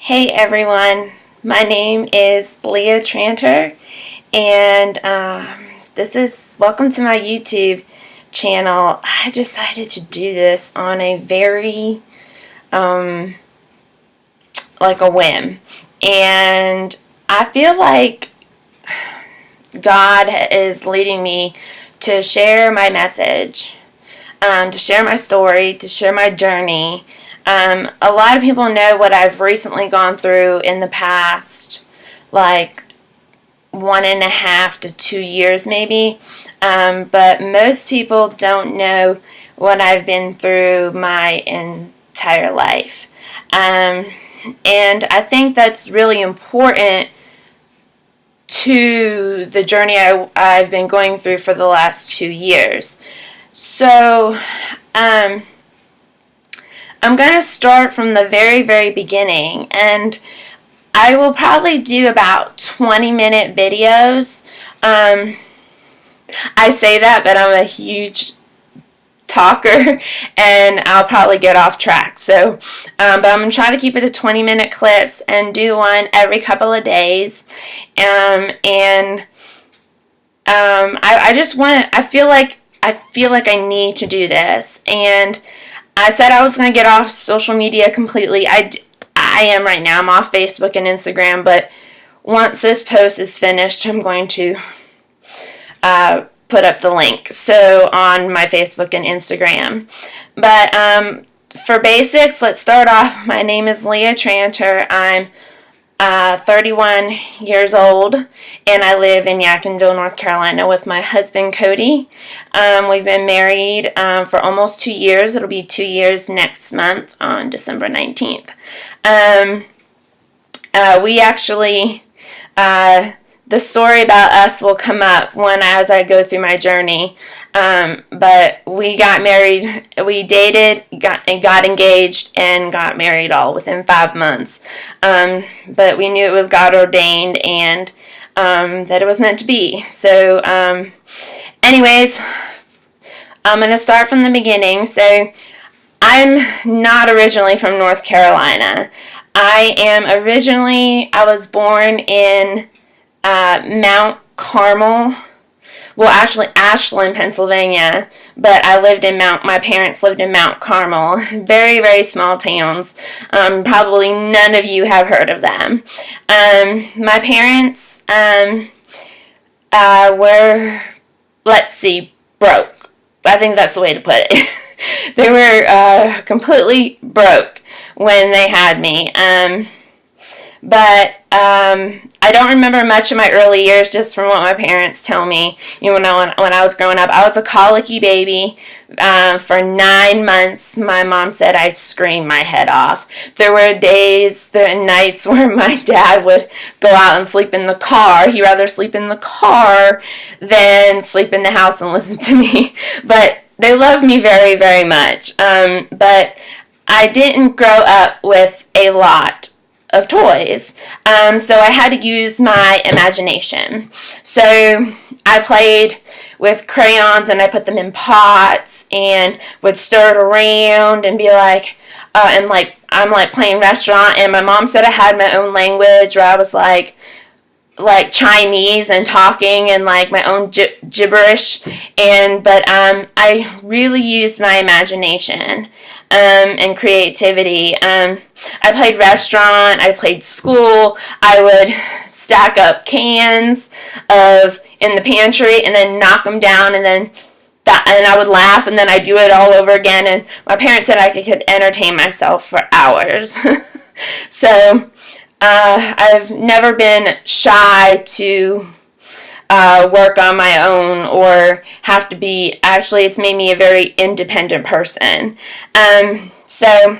Hey everyone, my name is Leah Tranter, and welcome to my YouTube channel. I decided to do this on a very, like a whim, and I feel like God is leading me to share my message, to share my story, to share my journey. A lot of people know what I've recently gone through in the past, like 1.5 to 2 years maybe, but most people don't know what I've been through my entire life. And I think that's really important to the journey I've been going through for the last 2 years. So, I'm going to start from the very, very beginning, and I will probably do about 20-minute videos. I say that, but I'm a huge talker, and I'll probably get off track. So, but I'm going to try to keep it to 20-minute clips and do one every couple of days. I feel like I need to do this, and I said I was going to get off social media completely. I am right now. I'm off Facebook and Instagram, but once this post is finished, I'm going to put up the link on my Facebook and Instagram. But for basics, let's start off. My name is Leah Tranter. I'm 31 years old, and I live in Yadkinville, North Carolina with my husband, Cody. We've been married for almost 2 years. It'll be 2 years next month on December 19th. We actually, the story about us will come up as I go through my journey. But we got married, we dated, got engaged, and got married all within 5 months. But we knew it was God ordained, and that it was meant to be. So, anyways, I'm going to start from the beginning. So, I'm not originally from North Carolina. I was born in Mount Carmel. Well, actually, Ashland, Pennsylvania, but my parents lived in Mount Carmel. Very, very small towns. Probably none of you have heard of them. My parents were, broke. I think that's the way to put it. They were completely broke when they had me. But I don't remember much of my early years, just from what my parents tell me. When I was growing up, I was a colicky baby. For 9 months, my mom said I screamed my head off. There were days, nights where my dad would go out and sleep in the car. He'd rather sleep in the car than sleep in the house and listen to me. But they loved me very, very much. But I didn't grow up with a lot of toys, so I had to use my imagination. So I played with crayons, and I put them in pots and would stir it around and be like, I'm like playing restaurant. And my mom said I had my own language, where I was like Chinese and talking and like my own gibberish, but I really used my imagination and creativity. I played restaurant, I played school. I would stack up cans in the pantry and then knock them down, and I would laugh, and then I'd do it all over again. And my parents said I could entertain myself for hours. So I've never been shy to work on my own or have to be. Actually, it's made me a very independent person. So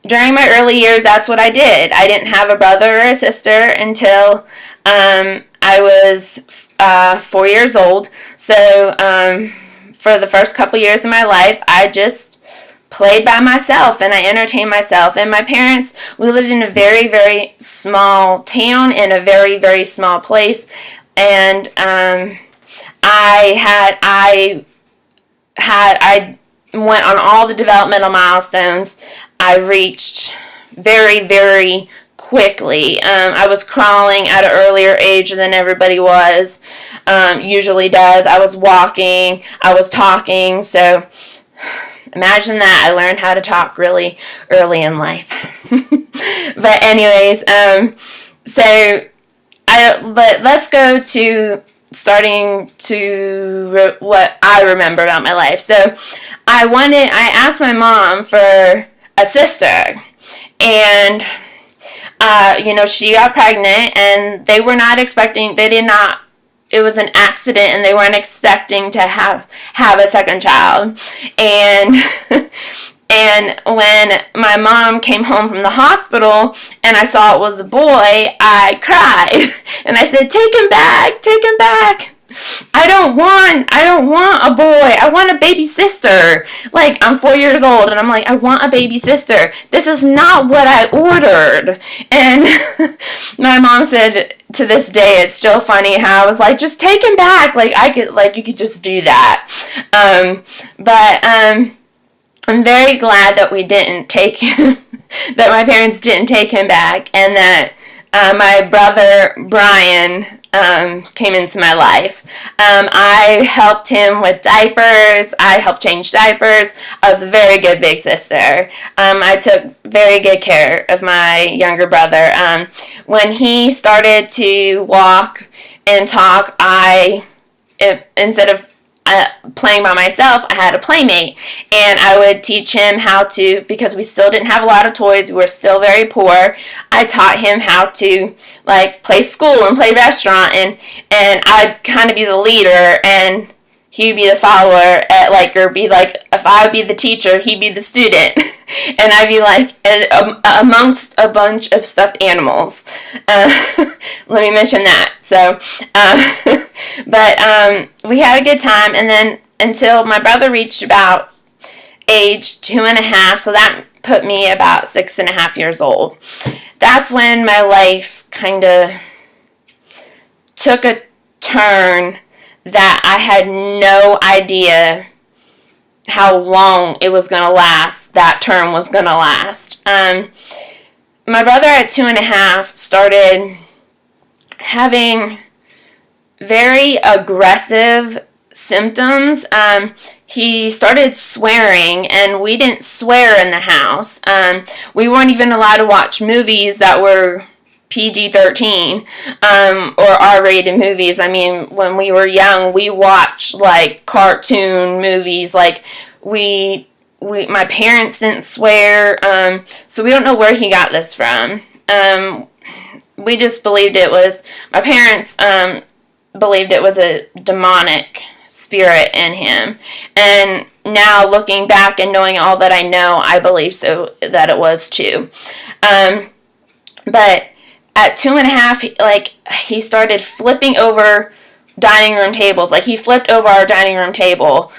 during my early years, that's what I did. I didn't have a brother or a sister until I was 4 years old. So for the first couple years of my life, I just played by myself, and I entertained myself. And my parents, we lived in a very, very small town in a very, very small place, and I went on all the developmental milestones. I reached very, very quickly. I was crawling at an earlier age than everybody was, usually does. I was walking, I was talking, so imagine that. I learned how to talk really early in life. But anyways, but let's go to starting to what I remember about my life. So I asked my mom for a sister, and she got pregnant, and they were not expecting, it was an accident, and they weren't expecting to have a second child. And and when my mom came home from the hospital and I saw it was a boy, I cried. And I said, "Take him back, take him back. I don't want a boy. I want a baby sister." Like, I'm 4 years old and I'm like, I want a baby sister. This is not what I ordered. And my mom said, to this day, it's still funny how I was like, just take him back. You could just do that. But I'm very glad that we didn't take him, that my parents didn't take him back, and that my brother Brian came into my life. I helped him with diapers. I helped change diapers. I was a very good big sister. I took very good care of my younger brother. When he started to walk and talk, instead of playing by myself, I had a playmate, and I would teach him how to, because we still didn't have a lot of toys, we were still very poor. I taught him how to play school and play restaurant, and I'd kind of be the leader and he would be the follower, if I would be the teacher, he'd be the student. And I'd be amongst a bunch of stuffed animals. Let me mention that. So, but we had a good time, and then until my brother reached about age 2.5, so that put me about 6.5 years old. That's when my life kind of took a turn that I had no idea how long it was going to last, that term was going to last. My brother at 2.5 started having very aggressive symptoms. He started swearing, and we didn't swear in the house. We weren't even allowed to watch movies that were PG-13 or R-rated movies. I mean, when we were young, we watched cartoon movies. My parents didn't swear, so we don't know where he got this from. We just believed it was, my parents believed it was a demonic spirit in him. And now looking back and knowing all that I know, I believe so that it was too. But at 2.5, he started flipping over dining room tables. He flipped over our dining room table.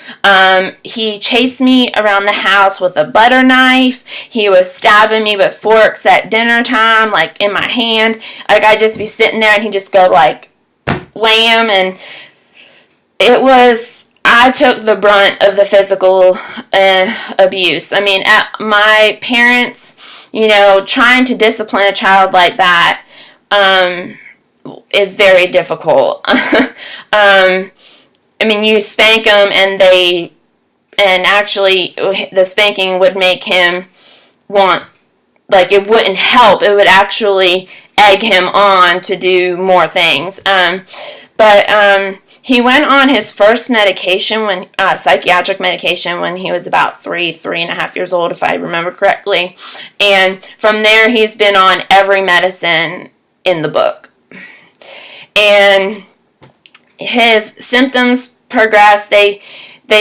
He chased me around the house with a butter knife. He was stabbing me with forks at dinner time, in my hand. I'd just be sitting there, and he'd just go, wham, and I took the brunt of the physical abuse. I mean, my parents, trying to discipline a child like that, is very difficult. I mean, you spank them, and actually the spanking would make him want, it wouldn't help. It would actually egg him on to do more things. But he went on his first medication, psychiatric medication, when he was about 3.5 years old, if I remember correctly. And from there, he's been on every medicine in the book. And his symptoms progressed. They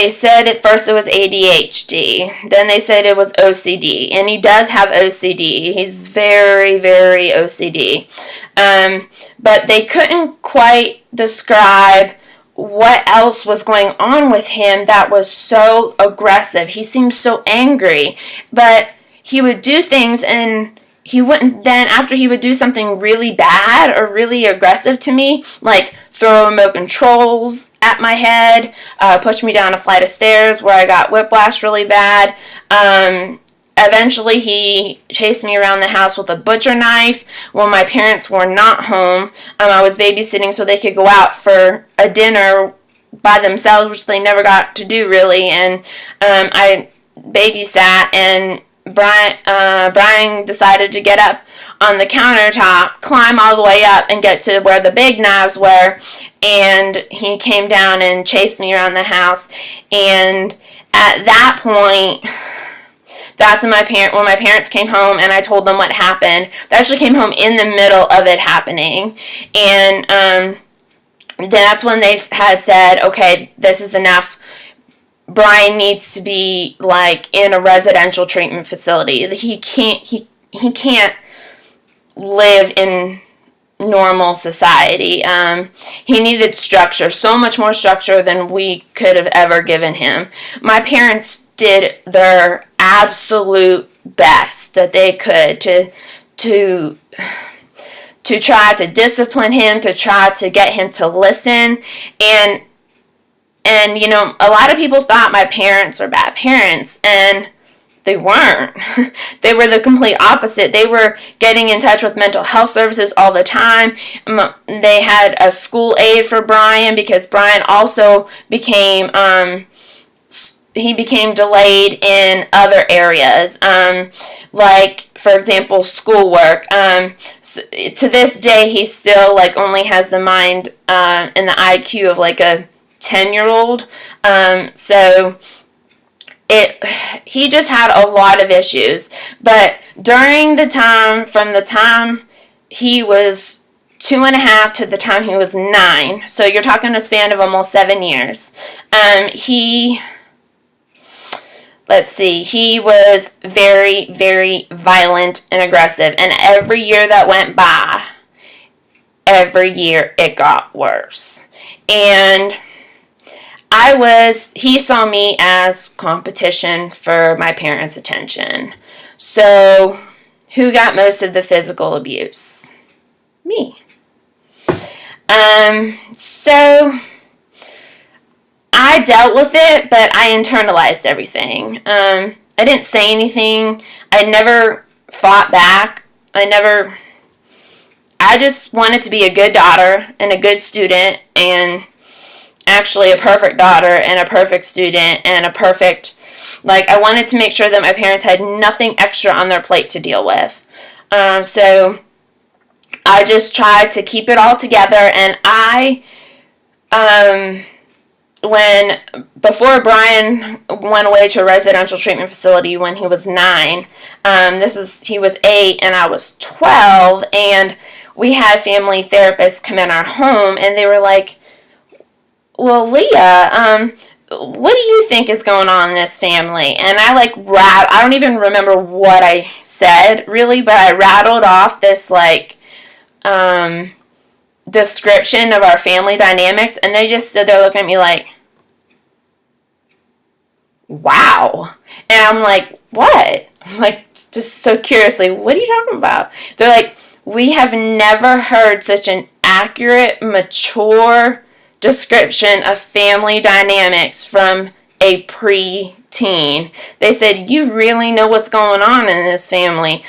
said at first it was ADHD. Then they said it was OCD. And he does have OCD. He's very, very OCD. But they couldn't quite describe what else was going on with him that was so aggressive. He seemed so angry. But he would do things, and he wouldn't then, after he would do something really bad or really aggressive to me, like throw remote controls at my head, push me down a flight of stairs where I got whiplash really bad. Eventually, he chased me around the house with a butcher knife when my parents were not home. I was babysitting so they could go out for a dinner by themselves, which they never got to do really. And I babysat, and Brian decided to get up on the countertop, climb all the way up, and get to where the big knives were. And he came down and chased me around the house. And at that point, that's when my parents came home and I told them what happened. They actually came home in the middle of it happening. And that's when they had said, okay, this is enough. Brian needs to be like in a residential treatment facility. He can't live in normal society. He needed structure, so much more structure than we could have ever given him. My parents did their absolute best that they could to try to discipline him, to try to get him to listen. And you know, a lot of people thought my parents were bad parents, and they weren't. They were the complete opposite. They were getting in touch with mental health services all the time. They had a school aide for Brian because Brian also became delayed in other areas, like, for example, schoolwork. So, to this day, he still, like, only has the mind and the IQ of, like, a 10-year-old. So he just had a lot of issues. But during the time, from the time he was 2.5 to the time he was 9, so you're talking a span of almost 7 years, he was very, very violent and aggressive. And every year that went by, every year it got worse. And he saw me as competition for my parents' attention. So, who got most of the physical abuse? Me. So I dealt with it, but I internalized everything. I didn't say anything. I never fought back. I just wanted to be a good daughter and a good student, and actually a perfect daughter and a perfect student and I wanted to make sure that my parents had nothing extra on their plate to deal with. So I just tried to keep it all together, and before Brian went away to a residential treatment facility when he was 9, he was 8 and I was 12, and we had family therapists come in our home, and they were like, well, Leah, what do you think is going on in this family? And I don't even remember what I said, really, but I rattled off this, description of our family dynamics, and they just stood there looking at me like, wow. And I'm like, what? I'm like, just so curiously, what are you talking about? They're like, we have never heard such an accurate, mature description of family dynamics from a pre-teen. They said, you really know what's going on in this family.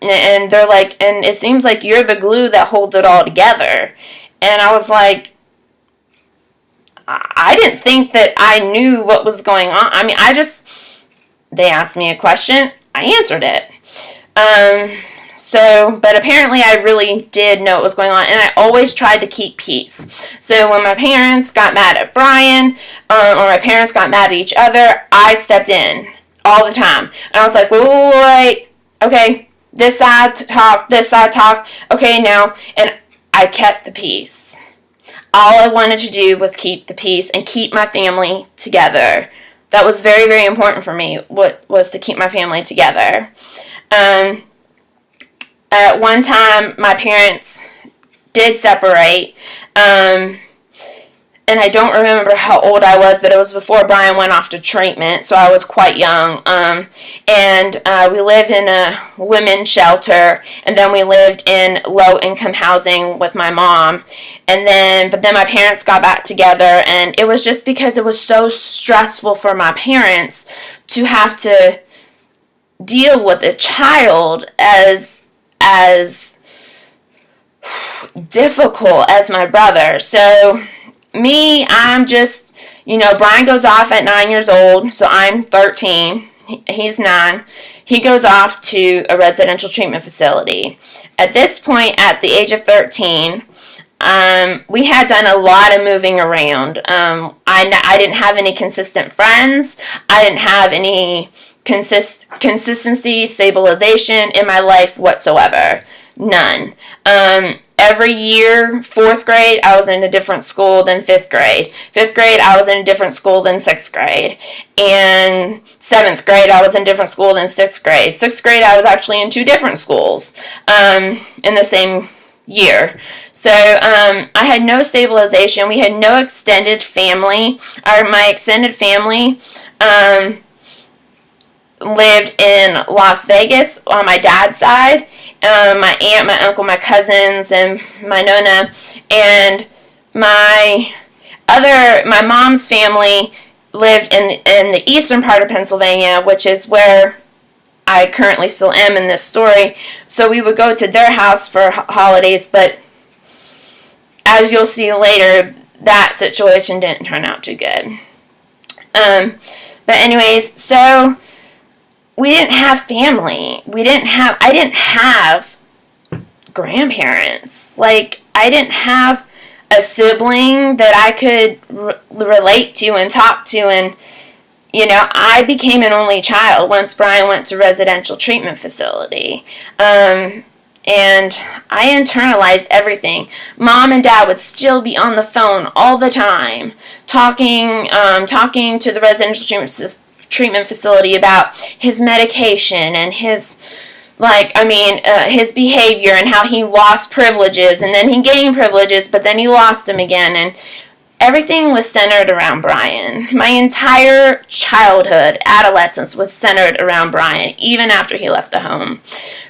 And they're like, and it seems like you're the glue that holds it all together. And I was like, I didn't think that I knew what was going on. I mean, they asked me a question, I answered it. But apparently I really did know what was going on, and I always tried to keep peace. So when my parents got mad at Brian, or my parents got mad at each other, I stepped in all the time. And I was like, wait, okay, this side talk, okay, now, and I kept the peace. All I wanted to do was keep the peace and keep my family together. That was very, very important for me, was to keep my family together. At one time, my parents did separate. and I don't remember how old I was, but it was before Brian went off to treatment, so I was quite young. And we lived in a women's shelter, and then we lived in low-income housing with my mom. But then my parents got back together, and it was just because it was so stressful for my parents to have to deal with a child as difficult as my brother. So me, I'm just, Brian goes off at 9 years old, so I'm 13. He's 9. He goes off to a residential treatment facility. At this point, at the age of 13, we had done a lot of moving around. I didn't have any consistent friends. I didn't have any consistency, stabilization in my life whatsoever. None. Every year, 4th grade, I was in a different school than 5th grade. 5th grade, I was in a different school than 6th grade. And 7th grade, I was in a different school than 6th grade. 6th grade, I was actually in 2 different schools in the same year. So I had no stabilization. We had no extended family. My extended family lived in Las Vegas on my dad's side. My aunt, my uncle, my cousins, and my nonna, and my mom's family lived in the eastern part of Pennsylvania, which is where I currently still am in this story. So we would go to their house for holidays, but as you'll see later, that situation didn't turn out too good. But anyways, so we didn't have family. I didn't have grandparents. Like, I didn't have a sibling that I could relate to and talk to. And, I became an only child once Brian went to residential treatment facility. And I internalized everything. Mom and Dad would still be on the phone all the time, talking to the residential treatment facility about his medication and his behavior and how he lost privileges, and then he gained privileges, but then he lost them again, and everything was centered around Brian. My entire childhood, adolescence was centered around Brian, even after he left the home.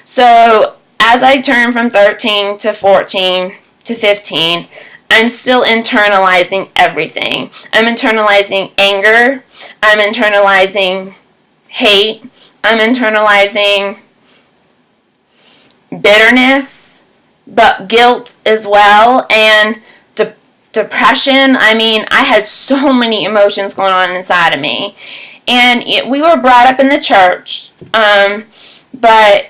So as I turned from 13 to 14 to 15, I'm still internalizing everything. I'm internalizing anger. I'm internalizing hate. I'm internalizing bitterness, but guilt as well, and depression. I had so many emotions going on inside of me. And we were brought up in the church, but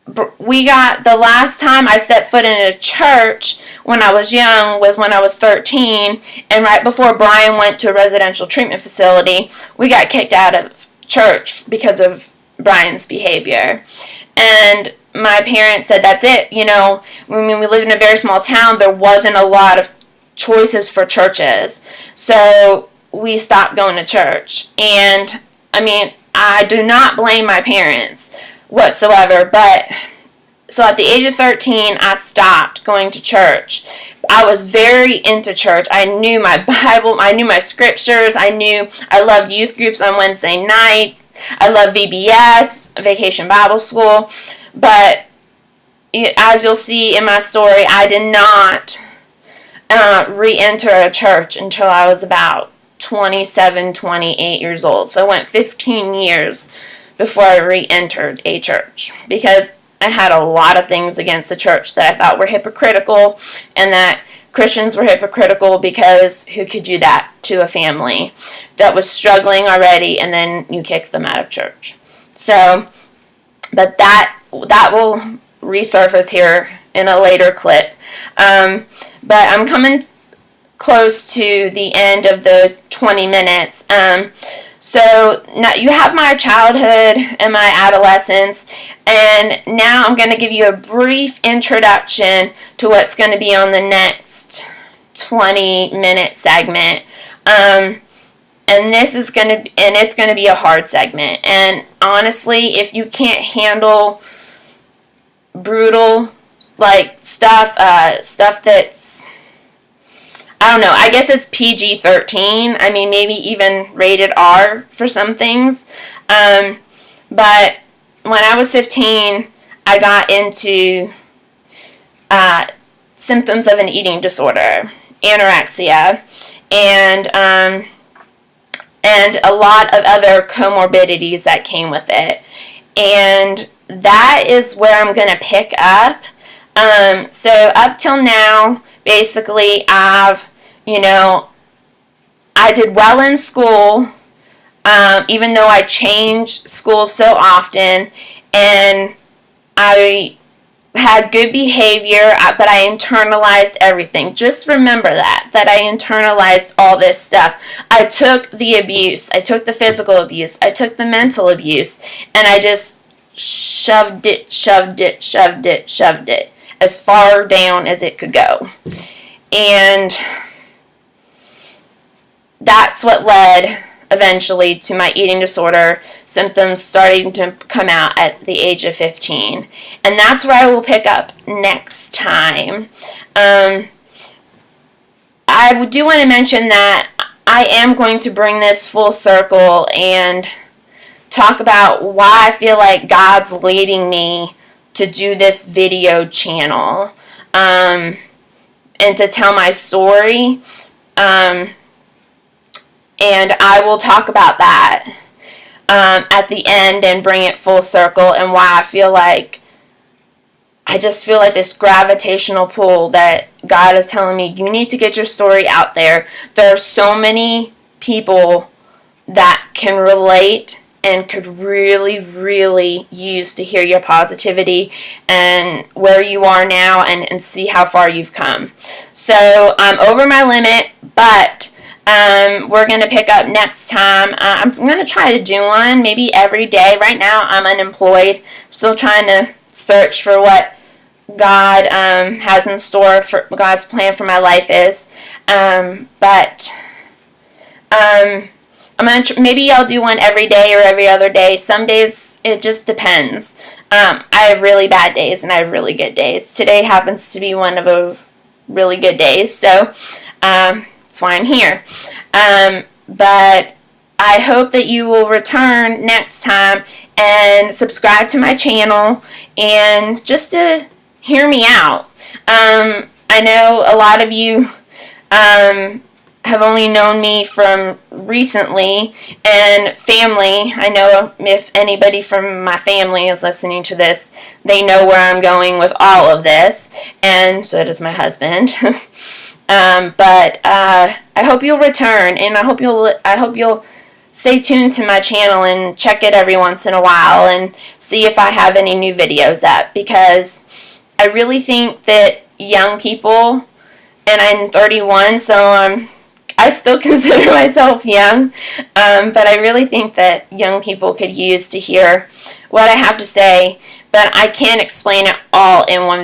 the last time I stepped foot in a church when I was young was when I was 13, and right before Brian went to a residential treatment facility, we got kicked out of church because of Brian's behavior. And my parents said, that's it. When we lived in a very small town, there wasn't a lot of choices for churches. So we stopped going to church. And, I do not blame my parents whatsoever, but so at the age of 13, I stopped going to church. I was very into church. I knew my Bible. I knew my scriptures. I loved youth groups on Wednesday night. I loved VBS, Vacation Bible School. But as you'll see in my story, I did not re-enter a church until I was about 27, 28 years old. So I went 15 years before I re-entered a church, because I had a lot of things against the church that I thought were hypocritical, and that Christians were hypocritical because who could do that to a family that was struggling already, and then you kick them out of church. So, but that will resurface here in a later clip. But I'm coming close to the end of the 20 minutes. So now you have my childhood and my adolescence, and now I'm going to give you a brief introduction to what's going to be on the next 20-minute segment. And it's going to be a hard segment. And honestly, if you can't handle brutal stuff that's I don't know, I guess it's PG-13. I mean, maybe even rated R for some things. But when I was 15, I got into symptoms of an eating disorder, anorexia, and a lot of other comorbidities that came with it. And that is where I'm going to pick up. So up till now, basically, I did well in school, even though I changed schools so often, and I had good behavior, but I internalized everything. Just remember that I internalized all this stuff. I took the abuse, I took the physical abuse, I took the mental abuse, and I just shoved it as far down as it could go. And that's what led eventually to my eating disorder symptoms starting to come out at the age of 15. And that's where I will pick up next time. I do want to mention that I am going to bring this full circle and talk about why I feel like God's leading me to do this video channel, and to tell my story. And I will talk about that at the end and bring it full circle, and why I just feel like this gravitational pull that God is telling me, you need to get your story out there. There are so many people that can relate and could really, really use to hear your positivity and where you are now, and see how far you've come. So I'm over my limit, but we're going to pick up next time. I'm going to try to do one maybe every day. Right now I'm unemployed. I'm still trying to search for what God has in store, for God's plan for my life is. But I'm going to maybe I'll do one every day or every other day. Some days it just depends. I have really bad days and I have really good days. Today happens to be one of the really good days, so that's why I'm here. But I hope that you will return next time and subscribe to my channel, and just to hear me out. I know a lot of you have only known me from recently, and family. I know if anybody from my family is listening to this, they know where I'm going with all of this, and so does my husband. But I hope you'll return, and I hope you'll stay tuned to my channel and check it every once in a while and see if I have any new videos up, because I really think that young people, and I'm 31, so I still consider myself young, but I really think that young people could use to hear what I have to say, but I can't explain it all in one video.